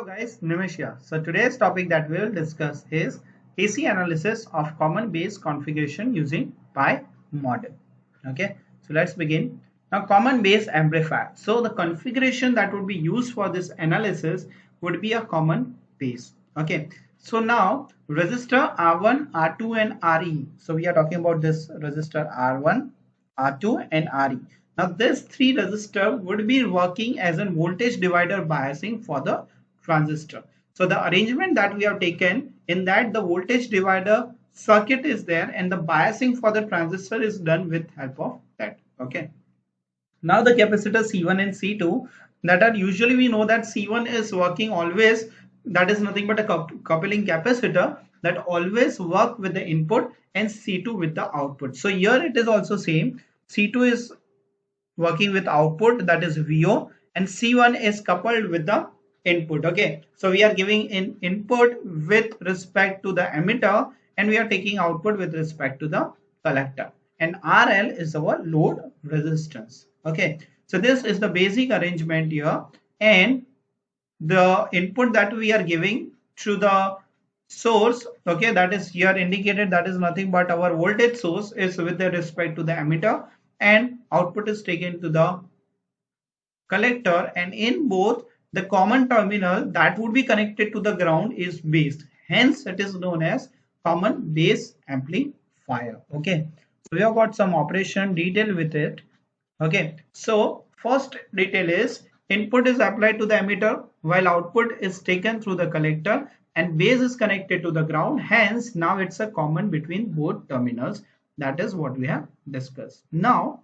Hello guys, Nimish here. So today's topic that we will discuss is AC analysis of common base configuration using pi model. Okay, so let's begin. Now common base amplifier. So the configuration that would be used for this analysis would be a common base. Okay, so now resistor R1, R2 and RE. So we are talking about this resistor R1, R2 and RE. Now this three resistor would be working as a voltage divider biasing for the transistor. So the arrangement that we have taken in that the voltage divider circuit is there and the biasing for the transistor is done with help of that. Okay. Now the capacitor C1 and C2 that are usually we know that C1 is working always, that is nothing but a coupling capacitor that always work with the input and C2 with the output. So here it is also same. C2 is working with output, that is VO, and C1 is coupled with the input. Okay, so we are giving in input with respect to the emitter and we are taking output with respect to the collector, and RL is our load resistance. Okay, so this is the basic arrangement here, and the input that we are giving to the source, okay, that is here indicated, that is nothing but our voltage source is with the respect to the emitter, and output is taken to the collector, and in both the common terminal that would be connected to the ground is base, hence it is known as common base amplifier. Okay, so we have got some operation detail with it. Okay, so first detail is input is applied to the emitter while output is taken through the collector and base is connected to the ground, hence now it's a common between both terminals. That is what we have discussed. Now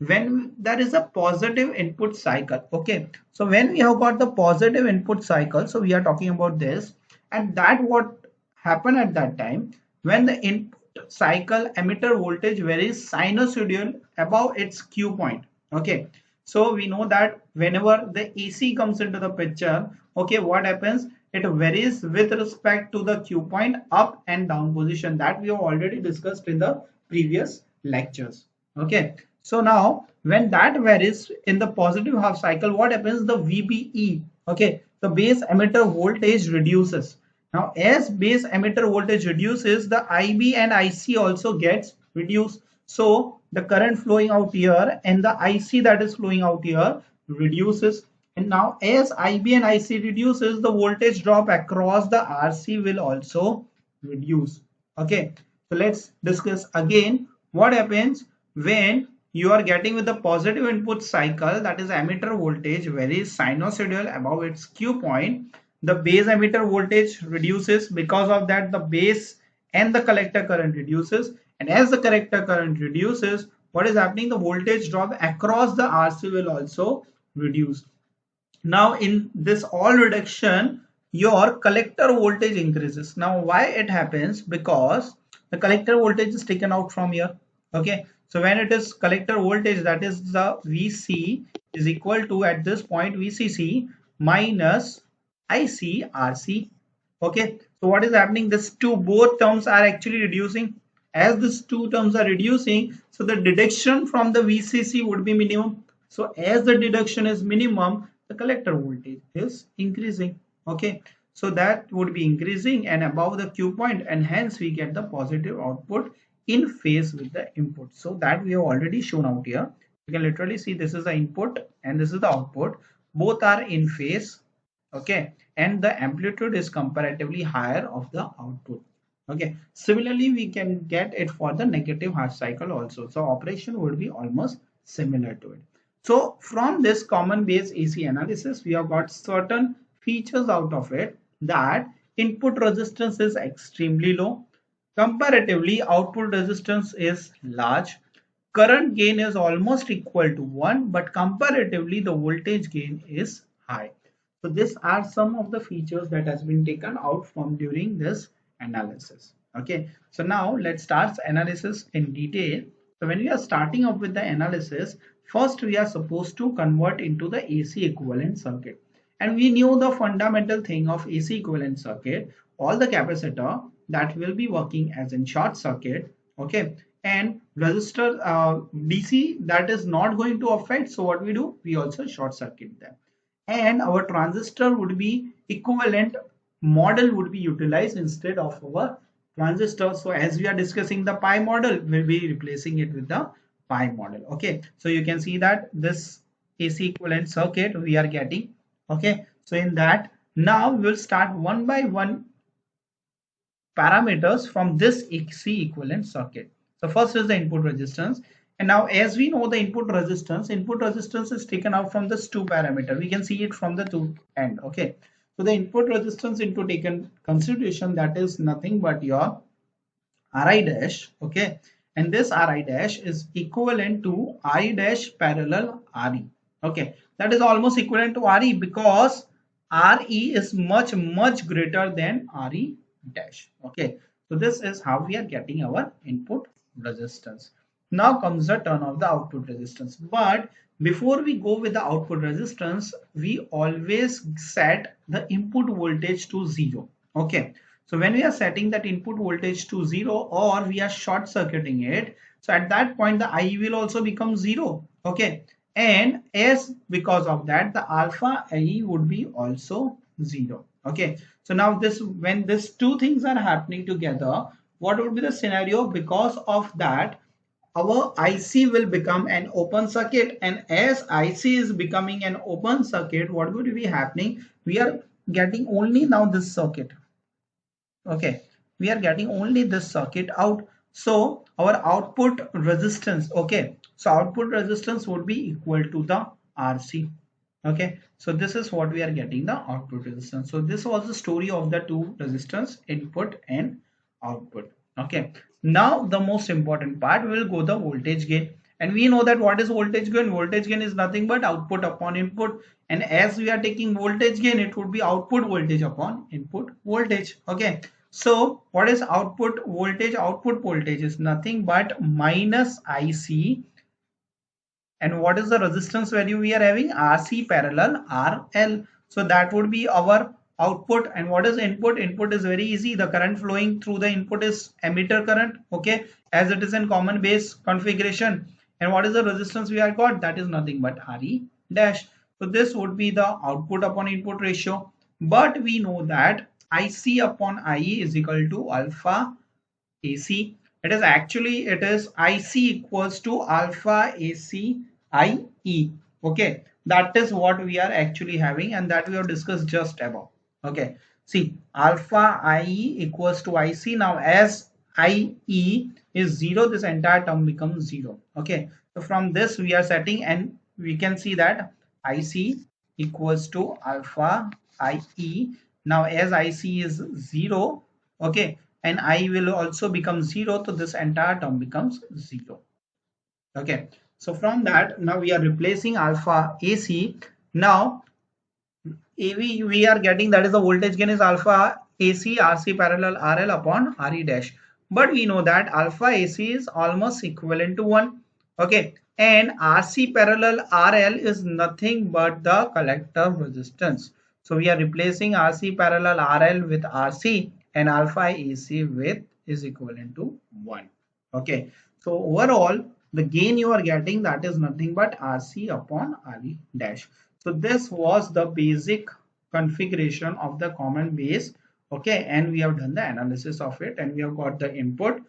when there is a positive input cycle, okay, so when we have got the positive input cycle, so we are talking about this, and that what happened at that time when the input cycle emitter voltage varies sinusoidal above its Q point. Okay, so we know that whenever the AC comes into the picture, okay, what happens, it varies with respect to the Q point up and down position, that we have already discussed in the previous lectures. Okay, so now when that varies in the positive half cycle, what happens, the VBE, okay, the base emitter voltage reduces. Now as base emitter voltage reduces, the IB and IC also gets reduced. So the current flowing out here and the IC that is flowing out here reduces. And now as IB and IC reduces, the voltage drop across the RC will also reduce. Okay, so let's discuss again what happens when you are getting with the positive input cycle, that is emitter voltage varies sinusoidal above its Q point. The base emitter voltage reduces, because of that the base and the collector current reduces, and as the collector current reduces, what is happening, the voltage drop across the RC will also reduce. Now in this all reduction, your collector voltage increases. Now why it happens, because the collector voltage is taken out from here. Okay, so when it is collector voltage, that is the VC is equal to at this point VCC minus IC RC. Okay, so what is happening, this two both terms are actually reducing. As these two terms are reducing, so the deduction from the VCC would be minimum. So as the deduction is minimum, the collector voltage is increasing. Okay, so that would be increasing and above the Q point, and hence we get the positive output in phase with the input. So that we have already shown out here. You can literally see this is the input and this is the output, both are in phase. Okay, and the amplitude is comparatively higher of the output. Okay, similarly we can get it for the negative half cycle also, so operation would be almost similar to it. So from this common base AC analysis, we have got certain features out of it, that input resistance is extremely low, comparatively output resistance is large, current gain is almost equal to 1, but comparatively the voltage gain is high. So these are some of the features that has been taken out from during this analysis. Okay, so now let's start analysis in detail. So when we are starting up with the analysis, first we are supposed to convert into the AC equivalent circuit, and we knew the fundamental thing of AC equivalent circuit, all the capacitor that will be working as in short circuit. Okay, and resistor DC that is not going to affect, so what we do, we also short circuit them. and our transistor would be equivalent model would be utilized instead of our transistor. So as we are discussing the pi model, we'll be replacing it with the pi model. Okay, so you can see that this AC equivalent circuit we are getting. Okay, so in that now we will start one by one parameters from this AC equivalent circuit. So first is the input resistance, and now as we know the input resistance is taken out from this two parameter. We can see it from the two end. Okay, so the input resistance into taken consideration, that is nothing but your Ri dash. Okay, and this Ri dash is equivalent to I dash parallel Re. Okay, that is almost equivalent to Re because Re is much greater than Re dash. Okay, so this is how we are getting our input resistance. Now comes the turn of the output resistance. But before we go with the output resistance, we always set the input voltage to 0. Okay, so when we are setting that input voltage to 0 or we are short circuiting it, so at that point the I will also become 0. Okay, and as because of that the alpha I would be also 0. Okay, so now this, when these two things are happening together, what would be the scenario? Because of that our IC will become an open circuit, and as IC is becoming an open circuit, what would be happening? We are getting only now this circuit. Okay, we are getting only this circuit out. So our output resistance, okay, so output resistance would be equal to the RC. Okay, so this is what we are getting the output resistance. So this was the story of the two resistance, input and output. Okay, now the most important part, will go the voltage gain, and we know that what is voltage gain? Voltage gain is nothing but output upon input, and as we are taking voltage gain, it would be output voltage upon input voltage. Okay, so what is output voltage? Output voltage is nothing but minus IC, and what is the resistance value we are having? RC parallel RL. So that would be our output. And what is input? Input is very easy. The current flowing through the input is emitter current. Okay, as it is in common base configuration. And what is the resistance we have got? That is nothing but Re dash. So this would be the output upon input ratio. But we know that IC upon IE is equal to alpha AC. It is actually, it is IC equals to alpha AC IE. Okay, that is what we are actually having, and that we have discussed just above. Okay, see, alpha IE equals to IC. Now as IE is 0, this entire term becomes 0. Okay, so from this we are setting, and we can see that IC equals to alpha IE. Now as IC is 0, okay, and I will also become 0, so this entire term becomes 0. Okay, so from that now we are replacing alpha AC. Now AV we are getting, that is the voltage gain is alpha AC RC parallel RL upon RE dash, but we know that alpha AC is almost equivalent to 1. Okay, and RC parallel RL is nothing but the collector resistance. So we are replacing RC parallel RL with RC, and alpha AC with is equivalent to 1. Okay, so overall the gain you are getting, that is nothing but RC upon RE dash. So this was the basic configuration of the common base. Okay, and we have done the analysis of it, and we have got the input,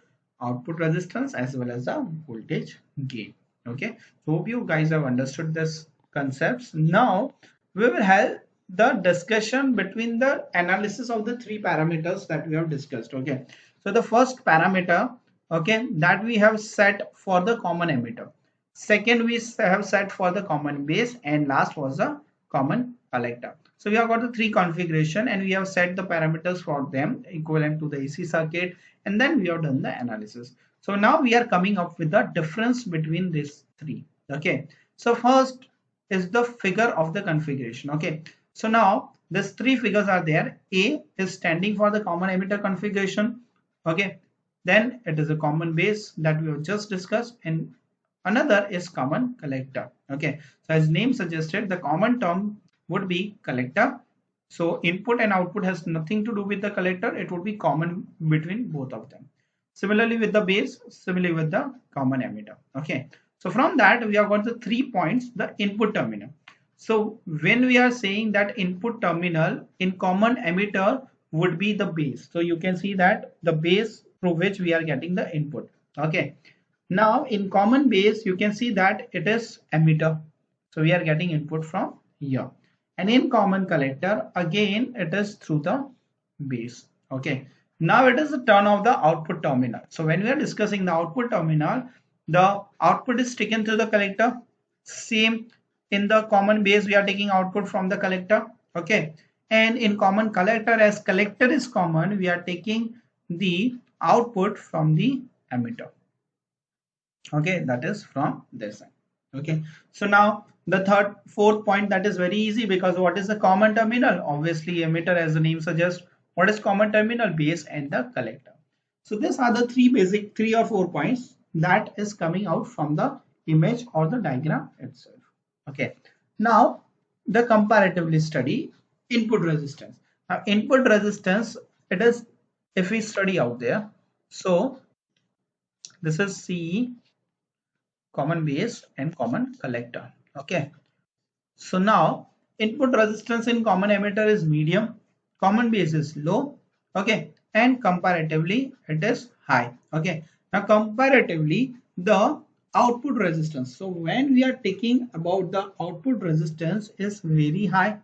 output resistance as well as the voltage gain. Okay, so hope you guys have understood this concepts. Now we will have the discussion between the analysis of the three parameters that we have discussed. Okay, so the first parameter, okay, that we have set for the common emitter, second we have set for the common base, and last was the common collector. So we have got the three configuration, and we have set the parameters for them equivalent to the AC circuit, and then we have done the analysis. So now we are coming up with the difference between these three. Okay, so first is the figure of the configuration. Okay, so now these three figures are there. A is standing for the common emitter configuration. Okay, then it is a common base that we have just discussed, and another is common collector. Okay, so as name suggested, the common term would be collector. So input and output has nothing to do with the collector. It would be common between both of them. Similarly with the base, similarly with the common emitter. Okay, so from that we have got the 3 points, the input terminal. So when we are saying that input terminal in common emitter would be the base, so you can see that the base through which we are getting the input. Okay, now in common base you can see that it is emitter, so we are getting input from here, and in common collector again it is through the base. Okay, now it is the turn of the output terminal. So when we are discussing the output terminal, the output is taken through the collector. Same in the common base, we are taking output from the collector. Okay, and in common collector, as collector is common, we are taking the output from the emitter. Okay, that is from this side. Okay, so now the fourth point, that is very easy, because what is the common terminal? Obviously emitter, as the name suggests. What is common terminal? Base and the collector. So these are the three or four points that is coming out from the image or the diagram itself. Okay, now the comparatively study input resistance. Now input resistance, it is, if we study out there, so this is CE, common base and common collector. Okay, so now input resistance in common emitter is medium, common base is low. Okay, and comparatively it is high. Okay, now comparatively the output resistance, so when we are taking about the output resistance is very high.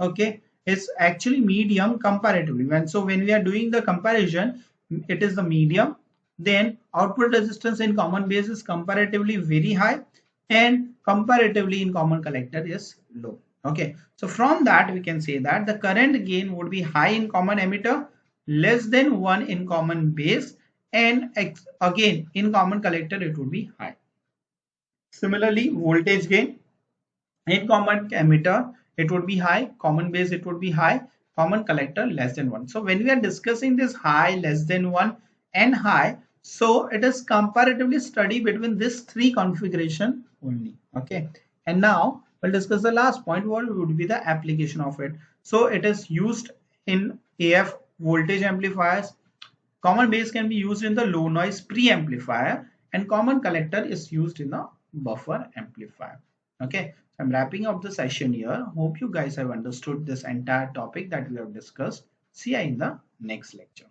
Okay, it's actually medium comparatively. When we are doing the comparison, it is the medium, then output resistance in common base is comparatively very high, and comparatively in common collector is low. Okay, so from that we can say that the current gain would be high in common emitter, less than 1 in common base, and again in common collector it would be high. Similarly, voltage gain in common emitter it would be high, common base it would be high, common collector less than 1. So when we are discussing this high, less than 1 and high, so it is comparatively study between this three configuration only. Okay, and now we'll discuss the last point, what would be the application of it. So it is used in AF voltage amplifiers, common base can be used in the low noise preamplifier, and common collector is used in the buffer amplifier. Okay, I'm wrapping up the session here. Hope you guys have understood this entire topic that we have discussed. See you in the next lecture.